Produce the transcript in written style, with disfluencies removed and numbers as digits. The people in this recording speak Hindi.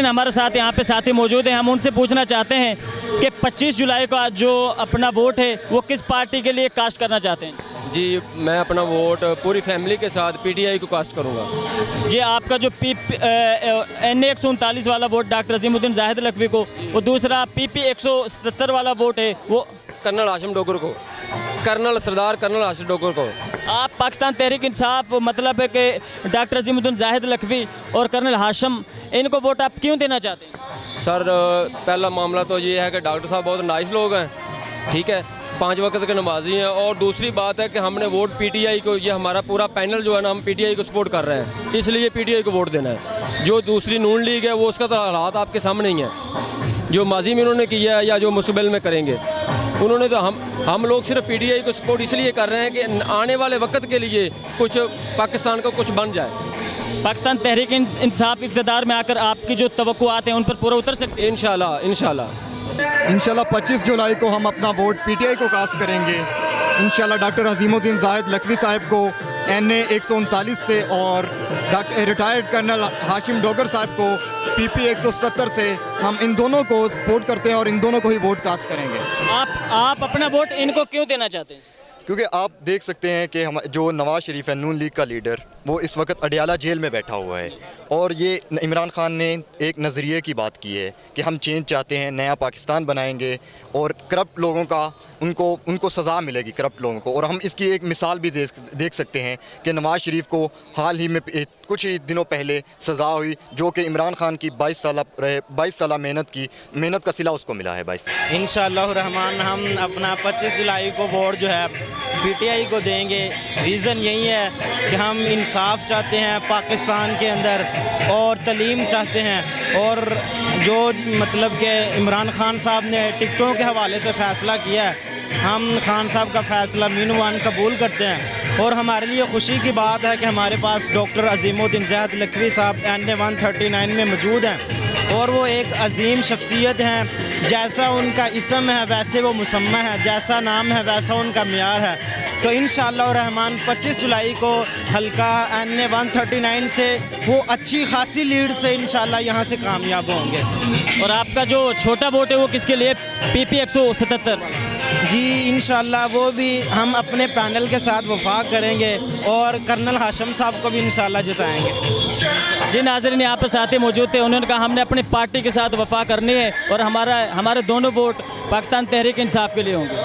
हमारे साथ यहाँ पे साथी मौजूद हैं, हम उनसे पूछना चाहते हैं कि 25 जुलाई का जो अपना वोट है वो किस पार्टी के लिए कास्ट करना चाहते हैं? जी, मैं अपना वोट पूरी फैमिली के साथ पीटीआई को कास्ट करूँगा। जी, आपका जो NA 139 वाला वोट डॉक्टर अजीमुद्दीन जाहिद लखवी को, वो दूसरा PP 177 वाला वोट है वो कर्नल हाशिम डोगर को, सरदार कर्नल हाशिम डोगर को। आप पाकिस्तान तहरीक इंसाफ, मतलब है कि डॉक्टर अजीमुद्दीन जाहिद लखवी और कर्नल हाशिम, इनको वोट आप क्यों देना चाहते हैं? सर, पहला मामला तो ये है कि डॉक्टर साहब बहुत नाइस लोग हैं, ठीक है, 5 वक्त के नमाजी हैं। और दूसरी बात है कि हमने वोट पीटीआई को, ये हमारा पूरा पैनल जो है ना, हम पीटीआई को सपोर्ट कर रहे हैं, इसलिए पीटीआई को वोट देना है। जो दूसरी नून लीग है वो उसका तो हालात आपके सामने ही हैं, जो माजी में उन्होंने किया है या जो मुस्तकबिल में करेंगे उन्होंने, तो हम लोग सिर्फ पीटीआई को सपोर्ट इसलिए कर रहे हैं कि आने वाले वक्त के लिए कुछ पाकिस्तान को कुछ बन जाए। पाकिस्तान तहरीक इंसाफ इक़्तिदार में आकर आपकी जो तवक्कुआत हैं उन पर पूरा उतर सकते हैं? इंशाल्लाह 25 जुलाई को हम अपना वोट पीटीआई को कास्ट करेंगे। इंशाल्लाह डॉक्टर अजीमुद्दीन जाहिद लखवी साहब को NA 139 से और रिटायर्ड कर्नल हाशिम डोगर साहब को PP 177 से हम इन दोनों को सपोर्ट करते हैं और इन दोनों को ही वोट कास्ट करेंगे। आप अपना वोट इनको क्यों देना चाहते हैं? क्योंकि आप देख सकते हैं कि हम जो नवाज़ शरीफ है, नून लीग का लीडर, वो इस वक्त अडियाला जेल में बैठा हुआ है और ये इमरान खान ने एक नज़रिए की बात की है कि हम चेंज चाहते हैं, नया पाकिस्तान बनाएंगे और करप्ट लोगों का उनको सज़ा मिलेगी, करप्ट लोगों को। और हम इसकी एक मिसाल भी देख सकते हैं कि नवाज़ शरीफ को हाल ही में कुछ ही दिनों पहले सज़ा हुई, जो कि इमरान खान की 22 साल मेहनत का सिला उसको मिला है। 22 इंशाअल्लाह रहमान हम अपना 25 जुलाई को वोट जो है पीटीआई को देंगे। रीज़न यही है कि हम इंसाफ चाहते हैं पाकिस्तान के अंदर और तलीम चाहते हैं, और जो मतलब कि इमरान खान साहब ने टिकटों के हवाले से फ़ैसला किया है, हम खान साहब का फ़ैसला मीनवान कबूल करते हैं। और हमारे लिए ख़ुशी की बात है कि हमारे पास डॉक्टर अजीमुद्दीन जाहिद लखवी साहब NA 139 में मौजूद हैं और वो एक अजीम शख्सियत हैं। जैसा उनका इसम है वैसे वो मुसम्मा है, जैसा नाम है वैसा उनका मियार है। तो इंशाअल्लाह रहमान 25 जुलाई को हल्का NA 139 से वो अच्छी खासी लीड से इंशाअल्लाह यहाँ से कामयाब होंगे। और आपका जो छोटा वोट है वो किसके लिए? PP 177? जी, इंशाअल्लाह वो भी हम अपने पैनल के साथ वफाक करेंगे और कर्नल हाशिम साहब को भी इंशाअल्लाह जिताएंगे। जी नाज़रीन, यहाँ पर साथी मौजूद थे, उन्होंने कहा हमने अपनी पार्टी के साथ वफा करनी है और हमारे दोनों वोट पाकिस्तान तहरीक इंसाफ के लिए होंगे।